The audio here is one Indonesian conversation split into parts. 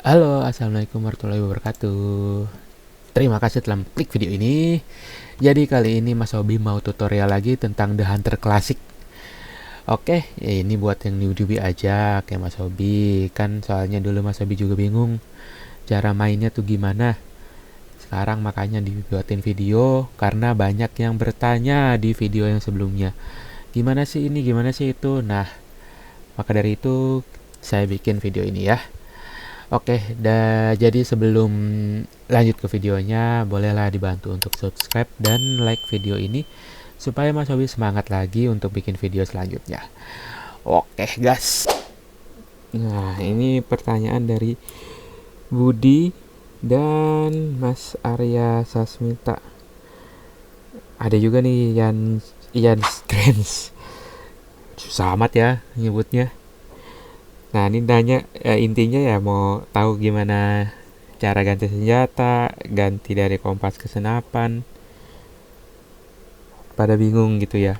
Halo, assalamualaikum warahmatullahi wabarakatuh. Terima kasih telah klik video ini. Jadi kali ini Mas Hobi mau tutorial lagi tentang The Hunter Classic. Oke, ini buat yang newbie aja kayak Mas Hobi. Kan soalnya dulu Mas Hobi juga bingung cara mainnya tuh gimana. Sekarang makanya dibuatin video karena banyak yang bertanya di video yang sebelumnya. Gimana sih ini, gimana sih itu? Nah, maka dari itu saya bikin video ini ya. Oke, jadi sebelum lanjut ke videonya, bolehlah dibantu untuk subscribe dan like video ini supaya Mas Hobi semangat lagi untuk bikin video selanjutnya. Oke, gas. Nah, ini pertanyaan dari Budi dan Mas Arya Sasmita. Ada juga nih Ian Strange. Susah amat ya nyebutnya. Nah, ini nanya intinya ya mau tahu gimana cara ganti senjata, ganti dari kompas ke senapan. Pada bingung gitu ya.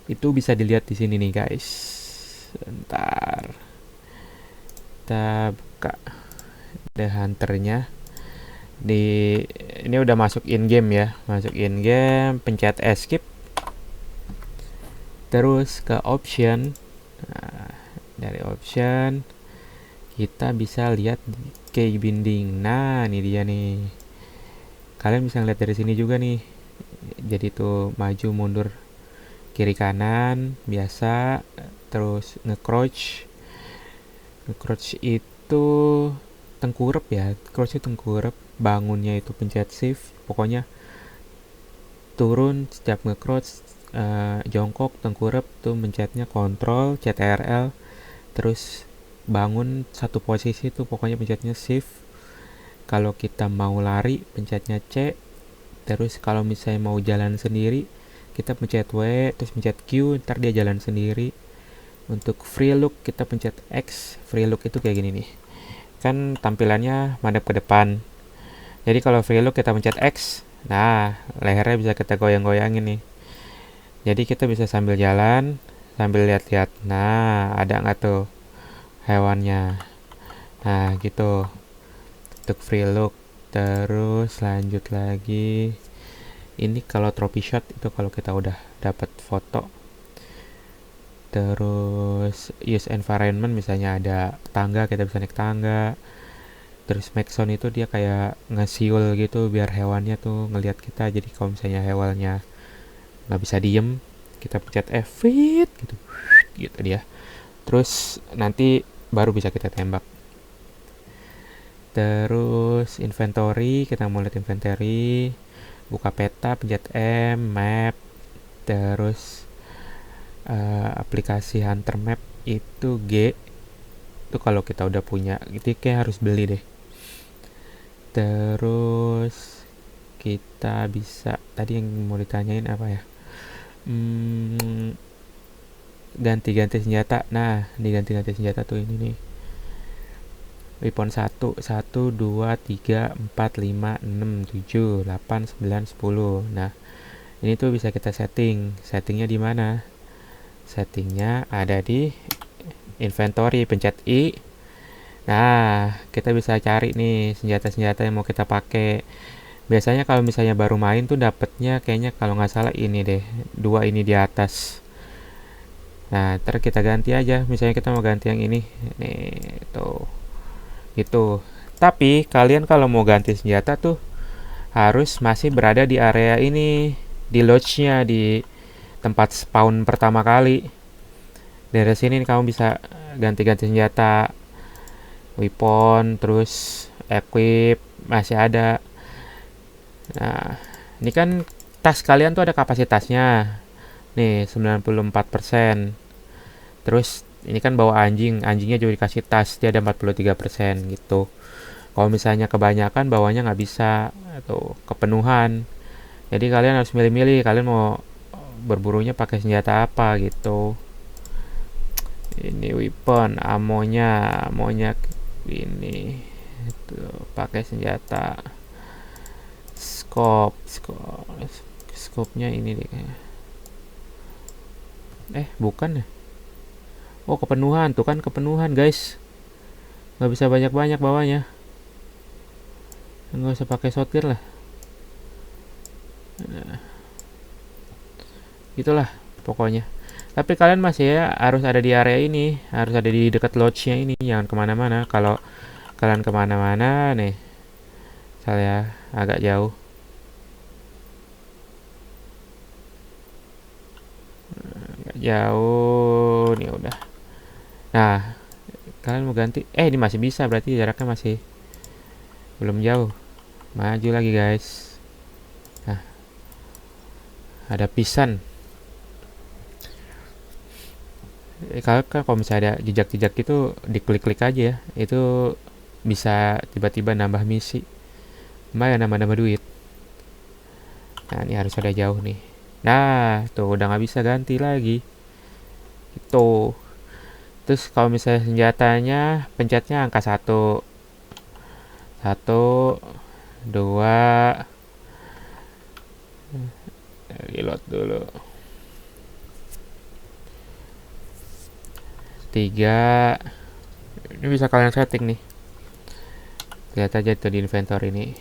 Itu bisa dilihat di sini nih, guys. Bentar. Kita buka The Hunter-nya. Di ini udah masuk in game ya. Masuk in game, pencet escape. Terus ke option. Nah, dari option kita bisa lihat key binding. Nah, ini dia nih. Kalian bisa lihat dari sini juga nih. Jadi tuh maju mundur kiri kanan biasa, terus nge-crouch itu tengkurap ya, crouch itu tengkurap, bangunnya itu pencet shift, pokoknya turun setiap nge-crouch, jongkok tengkurap tuh mencetnya kontrol CTRL, terus bangun satu posisi tuh pokoknya pencetnya shift. Kalau kita mau lari pencetnya C, terus kalau misalnya mau jalan sendiri kita pencet W terus pencet Q, ntar dia jalan sendiri. Untuk free look kita pencet X. Free look itu kayak gini nih, kan tampilannya madep ke depan. Jadi kalau free look kita pencet X, nah lehernya bisa kita goyang-goyangin nih. Jadi kita bisa sambil jalan sambil lihat-lihat. Nah, ada nggak tuh hewannya? Nah, gitu untuk free look. Terus lanjut lagi. Ini kalau trophy shot itu kalau kita udah dapat foto. Terus use environment, misalnya ada tangga kita bisa naik tangga. Terus make sound itu dia kayak ngesiul gitu biar hewannya tuh ngelihat kita. Jadi kalau misalnya hewannya nggak bisa diem, kita pencet F fit gitu, gitu dia. Terus nanti baru bisa kita tembak. Terus inventory, kita mau lihat inventory, buka peta pencet M, map. Terus aplikasi hunter map itu G, itu kalau kita udah punya itu kayak harus beli deh. Terus kita bisa, tadi yang mau ditanyain apa ya, ganti-ganti senjata. Nah, di ganti-ganti senjata tuh ini nih, weapon 1, 1, 2, 3, 4, 5, 6, 7, 8, 9, 10. Nah, ini tuh bisa kita settingnya di mana? Settingnya ada di inventory, pencet I. Nah, kita bisa cari nih senjata-senjata yang mau kita pakai. Biasanya kalau misalnya baru main tuh dapetnya kayaknya kalau nggak salah ini deh, dua ini di atas. Nah, ntar kita ganti aja. Misalnya kita mau ganti yang ini, nih tuh, gitu. Tapi kalian kalau mau ganti senjata tuh harus masih berada di area ini, di lodge-nya, di tempat spawn pertama kali. Dari sini kamu bisa ganti-ganti senjata, weapon, terus equip masih ada. Nah, ini kan tas kalian tuh ada kapasitasnya. Nih, 94%. Terus ini kan bawa anjingnya juga dikasih tas, dia ada 43% gitu. Kalau misalnya kebanyakan bawanya nggak bisa atau kepenuhan. Jadi kalian harus milih-milih kalian mau berburunya pakai senjata apa gitu. Ini weapon, amonya ini itu pakai senjata scope-nya ini deh. Bukan ya. Oh, kepenuhan tuh kan, kepenuhan guys. nggak bisa banyak-banyak bawahnya, nggak usah pakai sortir lah. Nah, itulah pokoknya. Tapi kalian masih ya harus ada di area ini, harus ada di dekat lodge-nya ini, jangan kemana-mana. Kalau kalian kemana-mana nih, saya agak jauh, jauh nih udah. Nah, kalian mau ganti? Ini masih bisa, berarti jaraknya masih belum jauh. Maju lagi guys. Nah, ada pisan. Kalau misalnya ada jejak-jejak itu diklik-klik aja ya, itu bisa tiba-tiba nambah misi, lumayan nambah-nambah duit. Nah ini harus ada jauh nih. Nah tuh udah nggak bisa ganti lagi itu. Terus kalau misalnya senjatanya pencetnya angka satu, satu, dua, reload dulu, tiga. Ini bisa kalian setting nih, lihat aja tuh di inventory ini.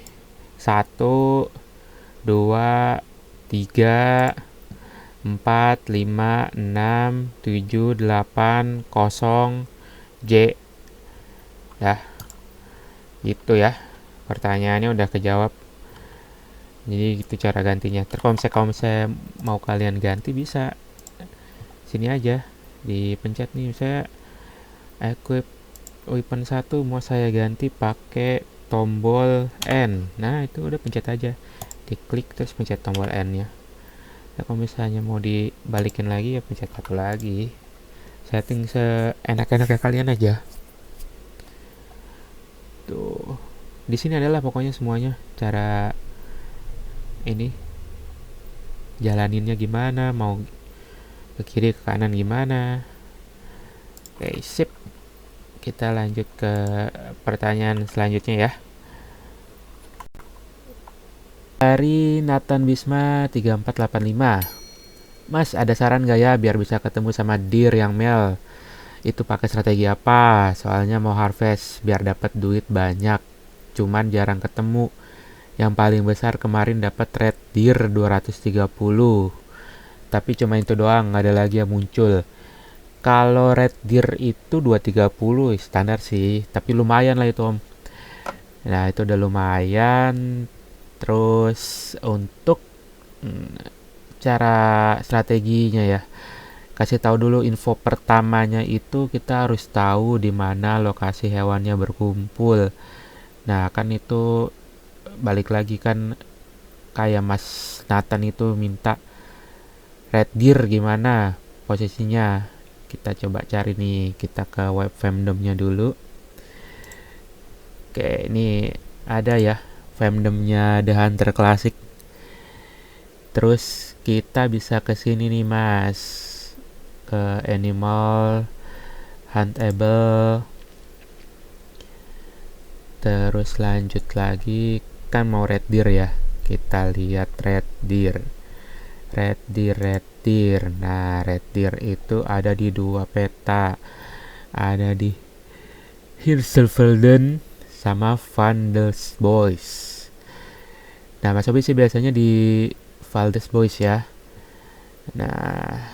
Satu, dua, tiga, 4, 5, 6, 7, 8, 0, J. Dah, gitu ya. Pertanyaannya udah kejawab. Jadi gitu cara gantinya. Terus kalau misalnya mau kalian ganti bisa sini aja, dipencet nih misalnya equip weapon 1 mau saya ganti pakai tombol N. Nah, itu udah pencet aja. Diklik terus pencet tombol N-nya. Nah, kalau misalnya mau dibalikin lagi ya pencet satu lagi. Setting seenak-enaknya kalian aja. Tuh. Di sini adalah pokoknya semuanya cara ini jalaninnya gimana, mau ke kiri ke kanan gimana. Oke, sip. Kita lanjut ke pertanyaan selanjutnya ya. Dari Nathan Bisma 3485. Mas, ada saran gak ya biar bisa ketemu sama deer yang male? Itu pakai strategi apa? Soalnya mau harvest biar dapat duit banyak. Cuman jarang ketemu. Yang paling besar kemarin dapat red deer 230. Tapi cuma itu doang, nggak ada lagi yang muncul. Kalau red deer itu 230 standar sih, tapi lumayan lah itu om. Nah itu udah lumayan. Terus untuk cara strateginya ya, kasih tahu dulu info pertamanya itu kita harus tahu di mana lokasi hewannya berkumpul. Nah kan itu balik lagi kan kayak Mas Nathan itu minta red deer gimana posisinya. Kita coba cari nih, kita ke web fandomnya dulu. Oke, ini ada ya fandomnya The Hunter Classic. Terus kita bisa ke sini nih Mas, ke animal huntable. Terus lanjut lagi, kan mau red deer ya. Kita lihat red deer. Red deer, red deer. Nah, red deer itu ada di dua peta. Ada di Hirschfelden sama Van der Boys. Nah, Mas Obi sih biasanya di Valdes Boys ya. Nah,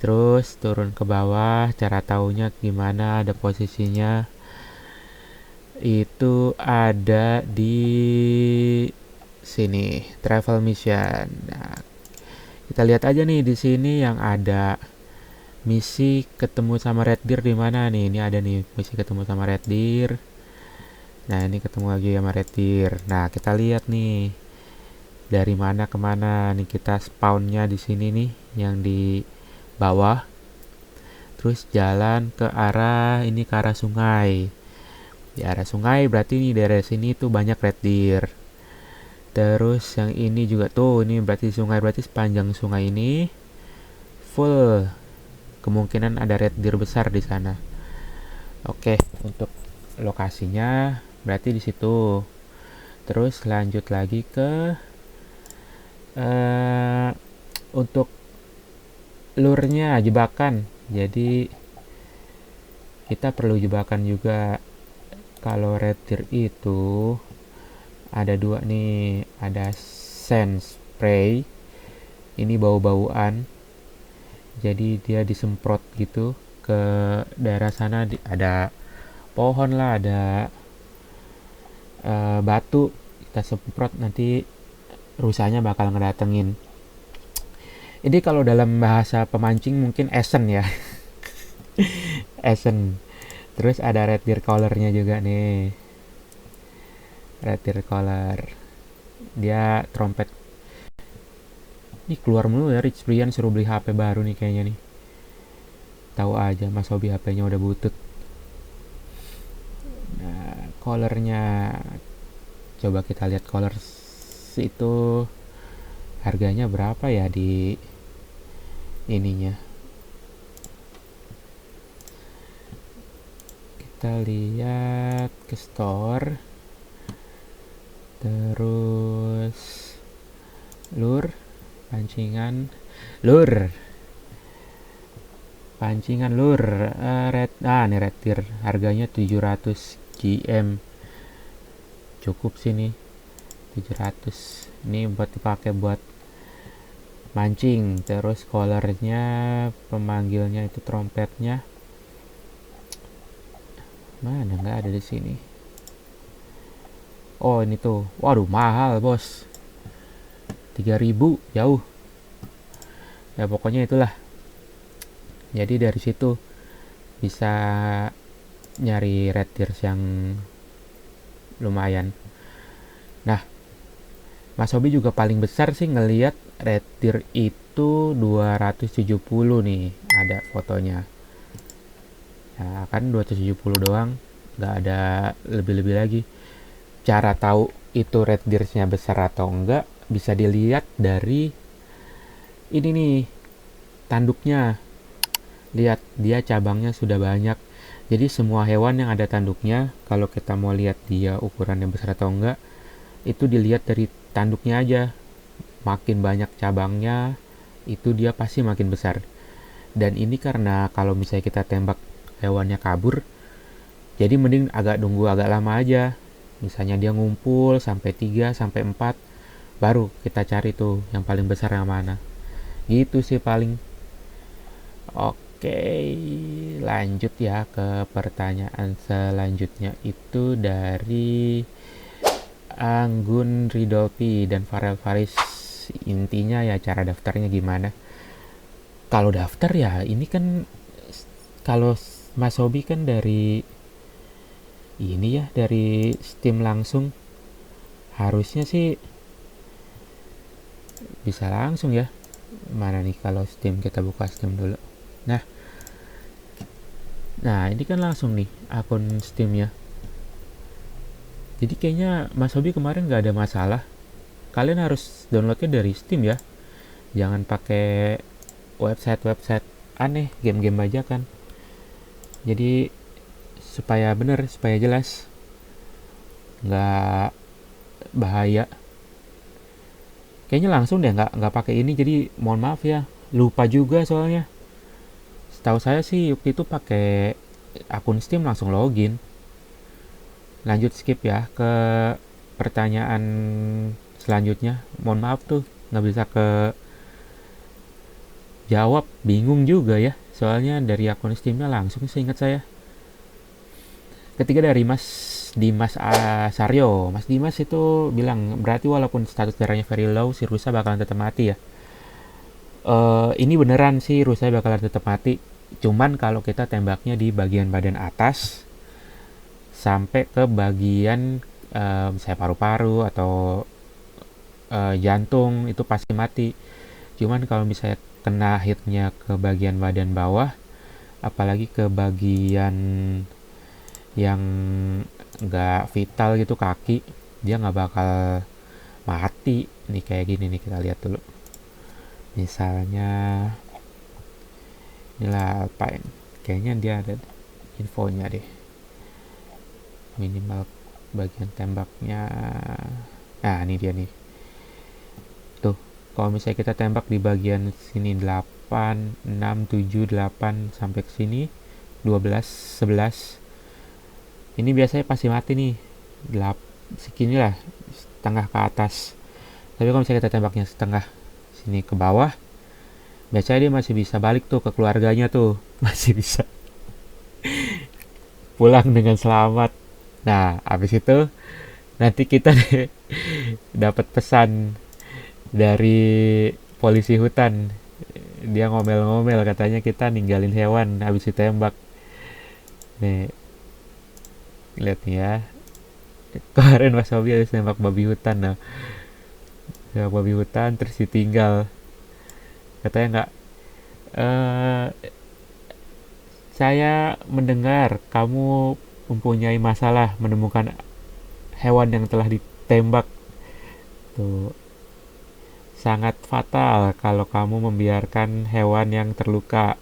terus turun ke bawah, cara taunya gimana, ada posisinya. Itu ada di sini, travel mission. Nah, kita lihat aja nih di sini yang ada misi ketemu sama red deer di mana nih. Ini ada nih misi ketemu sama red deer. Nah, ini ketemu lagi sama red deer. Nah, kita lihat nih dari mana ke mana nih, kita spawnnya di sini nih yang di bawah. Terus jalan ke arah ini, ke arah sungai. Di arah sungai berarti nih daerah sini tuh banyak red deer. Terus yang ini juga tuh, ini berarti sungai, berarti sepanjang sungai ini full kemungkinan ada red deer besar di sana. Oke, untuk lokasinya berarti di situ. Terus lanjut lagi ke untuk lure-nya jebakan. Jadi kita perlu jebakan juga. Kalau red deer itu ada dua nih, ada scent spray, ini bau-bauan, jadi dia disemprot gitu ke daerah sana. Ada pohon lah, ada batu, kita semprot, nanti rusanya bakal ngedatengin. Ini kalau dalam bahasa pemancing mungkin esen ya. Esen. Terus ada red deer collarnya juga nih, red deer collar, dia trompet. Ini keluar mulu ya, Rich Brian suruh beli HP baru nih kayaknya nih. Tahu aja Mas Hobi HP-nya udah butut. Nah, collarnya coba kita lihat collar itu harganya berapa ya di ininya. Kita lihat ke store, terus lure, pancingan, lure, pancingan lure, nih red deer, harganya 700 GM, cukup sih nih 700. Ini buat dipakai buat mancing. Terus collarnya, pemanggilnya itu trompetnya mana, nggak ada di sini. Oh ini tuh, waduh mahal bos, 3000, jauh ya, pokoknya itulah. Jadi dari situ bisa nyari red deer yang lumayan. Nah, Mas Hobi juga paling besar sih ngelihat red deer itu 270 nih, ada fotonya. Ya kan 270 doang, nggak ada lebih-lebih lagi. Cara tahu itu red deer-nya besar atau enggak bisa dilihat dari ini nih, tanduknya. Lihat, dia cabangnya sudah banyak. Jadi semua hewan yang ada tanduknya, kalau kita mau lihat dia ukurannya besar atau enggak, itu dilihat dari tanduknya aja. Makin banyak cabangnya, itu dia pasti makin besar. Dan ini karena kalau misalnya kita tembak hewannya kabur, jadi mending nunggu agak lama aja. Misalnya dia ngumpul sampai 3 sampai 4, baru kita cari tuh yang paling besar yang mana. Gitu sih paling. Oke, lanjut ya ke pertanyaan selanjutnya, itu dari Anggun Ridolfi dan Farel Faris. Intinya ya cara daftarnya gimana. Kalau daftar ya ini kan, kalau Mas Hobi kan dari ini ya, dari Steam langsung, harusnya sih bisa langsung ya. Mana nih kalau Steam, kita buka Steam dulu. Nah, ini kan langsung nih akun Steamnya. Jadi kayaknya Mas Hobi kemarin nggak ada masalah. Kalian harus downloadnya dari Steam ya. Jangan pakai website aneh, game-game bajakan. Jadi supaya bener, supaya jelas, nggak bahaya. Kayaknya langsung deh, nggak pakai ini. Jadi mohon maaf ya, lupa juga soalnya. Setahu saya sih waktu itu pakai akun Steam langsung login. Lanjut, skip ya ke pertanyaan selanjutnya. Mohon maaf tuh nggak bisa ke jawab, bingung juga ya. Soalnya dari akun Steamnya langsung seingat saya. Ketiga dari Mas Dimas Saryo. Mas Dimas itu bilang, berarti walaupun status darahnya very low, si rusa bakalan tetap mati ya. Ini beneran sih, rusa bakalan tetap mati. Cuman kalau kita tembaknya di bagian badan atas sampai ke bagian misalnya paru-paru atau jantung, itu pasti mati. Cuman kalau misalnya kena hitnya ke bagian badan bawah, apalagi ke bagian yang nggak vital gitu, kaki, dia nggak bakal mati. Nih kayak gini nih, kita lihat dulu. Misalnya inilah Alpine, kayaknya dia ada infonya deh, minimal bagian tembaknya. Nah ini dia nih, tuh kalau misalnya kita tembak di bagian sini 8, 6, 7, 8 sampai ke sini, 12, 11. Ini biasanya pasti mati nih. Segini lah, setengah ke atas. Tapi kalau misalnya kita tembaknya setengah sini ke bawah, biasanya dia masih bisa balik tuh ke keluarganya tuh. Masih bisa pulang dengan selamat. Nah, habis itu nanti kita dapat pesan dari polisi hutan. Dia ngomel-ngomel katanya kita ninggalin hewan habis ditembak. Nih, lihat nih ya. Kemarin Mas Hobi habis nembak babi hutan. Nah, nembak babi hutan terus ditinggal. Katanya nggak, eh saya mendengar kamu mempunyai masalah menemukan hewan yang telah ditembak. Tuh, sangat fatal kalau kamu membiarkan hewan yang terluka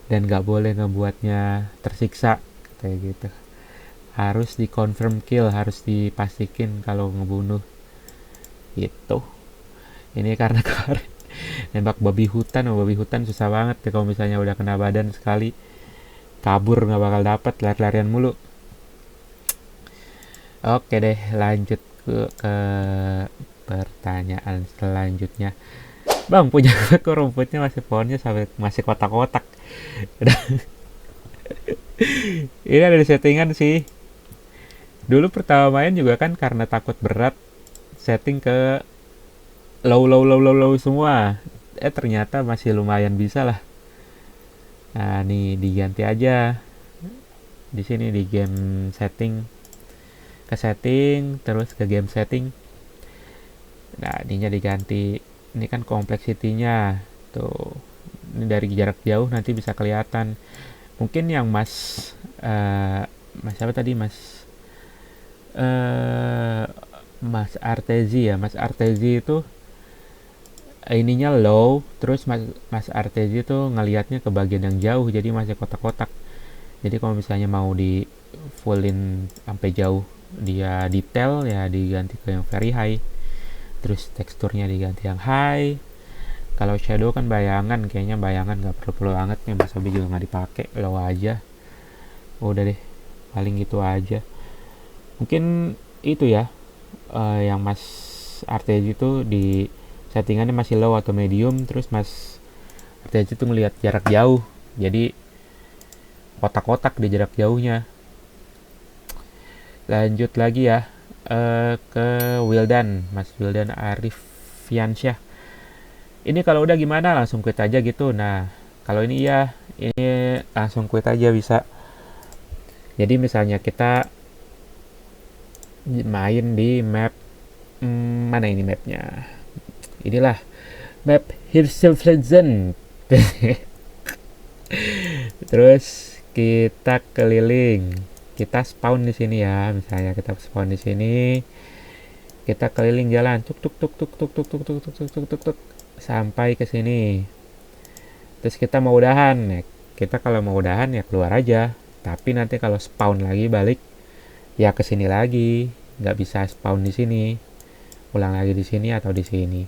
dan gak boleh ngebuatnya tersiksa kayak gitu. Harus di confirm kill, harus dipastikan kalau ngebunuh gitu. Ini karena kemarin nembak babi hutan susah banget ya, kalau misalnya udah kena badan sekali kabur nggak bakal dapat, lari-larian mulu. Oke deh, lanjut ke pertanyaan selanjutnya. Bang, punya kok rumputnya masih pohonnya sampai masih kotak-kotak. Ini ada di settingan sih. Dulu pertama main juga kan karena takut berat, setting ke low semua. Ternyata masih lumayan bisa lah. Nah, nih diganti aja. Di sini di game setting, ke setting, terus ke game setting. Nah, ininya diganti. Ini kan kompleksitinya. Tuh. Ini dari jarak jauh nanti bisa kelihatan. Mungkin yang Mas apa tadi, Mas Artezi ya. Mas Artezi itu ininya low, terus Mas Artezi tuh ngelihatnya ke bagian yang jauh, jadi masih kotak-kotak. Jadi kalau misalnya mau di fullin sampai jauh, dia detail ya diganti ke yang very high. Terus teksturnya diganti yang high. Kalau shadow kan bayangan, kayaknya bayangan nggak perlu banget nih, Mas Obi juga nggak dipakai, low aja. Udah deh, paling gitu aja. Mungkin itu ya, yang Mas Artezi itu di settingannya masih low atau medium, terus Mas Artezi itu ngelihat jarak jauh, jadi kotak-kotak di jarak jauhnya. Lanjut lagi ya, ke Wildan, Mas Wildan Arifiansyah. Ini kalau udah gimana, langsung quit aja gitu. Nah, kalau ini ya, ini langsung quit aja bisa. Jadi misalnya kita main di map, mana ini mapnya? Inilah map Hirschfelsen. Terus kita keliling, kita spawn di sini ya. Misalnya kita spawn di sini, kita keliling jalan, tuk tuk tuk tuk tuk tuk tuk tuk tuk tuk tuk tuk sampai ke sini. Terus kita mau udahan, ya, kita kalau mau udahan ya keluar aja. Tapi nanti kalau spawn lagi balik, ya ke sini lagi. Nggak bisa spawn di sini, ulang lagi di sini atau di sini.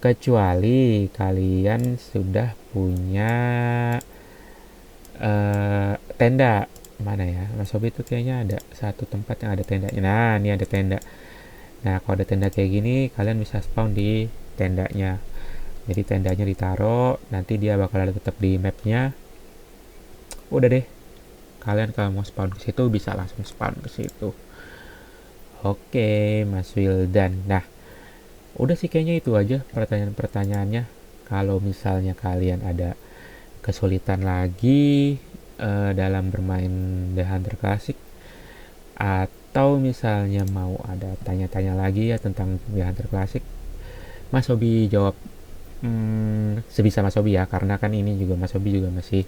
Kecuali kalian sudah punya tenda. Mana ya, Mas Sobi itu kayaknya ada satu tempat yang ada tendanya. Nah, ini ada tenda. Nah, kalau ada tenda kayak gini, kalian bisa spawn di tendanya. Jadi tendanya ditaruh, nanti dia bakal ada tetap di mapnya. Udah deh, kalian kalau mau spawn ke situ bisa langsung spawn ke situ. Oke, Mas Wildan. Nah, udah sih kayaknya itu aja pertanyaan-pertanyaannya. Kalau misalnya kalian ada kesulitan lagi dalam bermain The Hunter Classic, atau misalnya mau ada tanya-tanya lagi ya tentang The Hunter Classic, Mas Hobi jawab sebisa Mas Hobi ya, karena kan ini juga Mas Hobi juga masih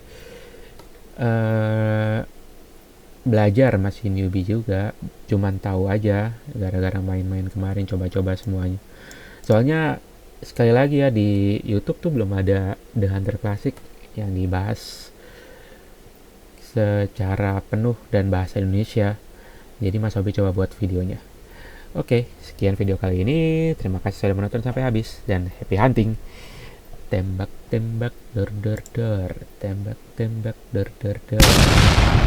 belajar, masih newbie juga, cuman tahu aja gara-gara main-main kemarin, coba-coba semuanya. Soalnya sekali lagi ya, di YouTube tuh belum ada The Hunter Classic yang dibahas secara penuh dan bahasa Indonesia. Jadi Mas Hobi coba buat videonya. Oke, sekian video kali ini. Terima kasih sudah menonton sampai habis dan happy hunting. Tembak tembak dor dor dor, tembak tembak dor dor dor.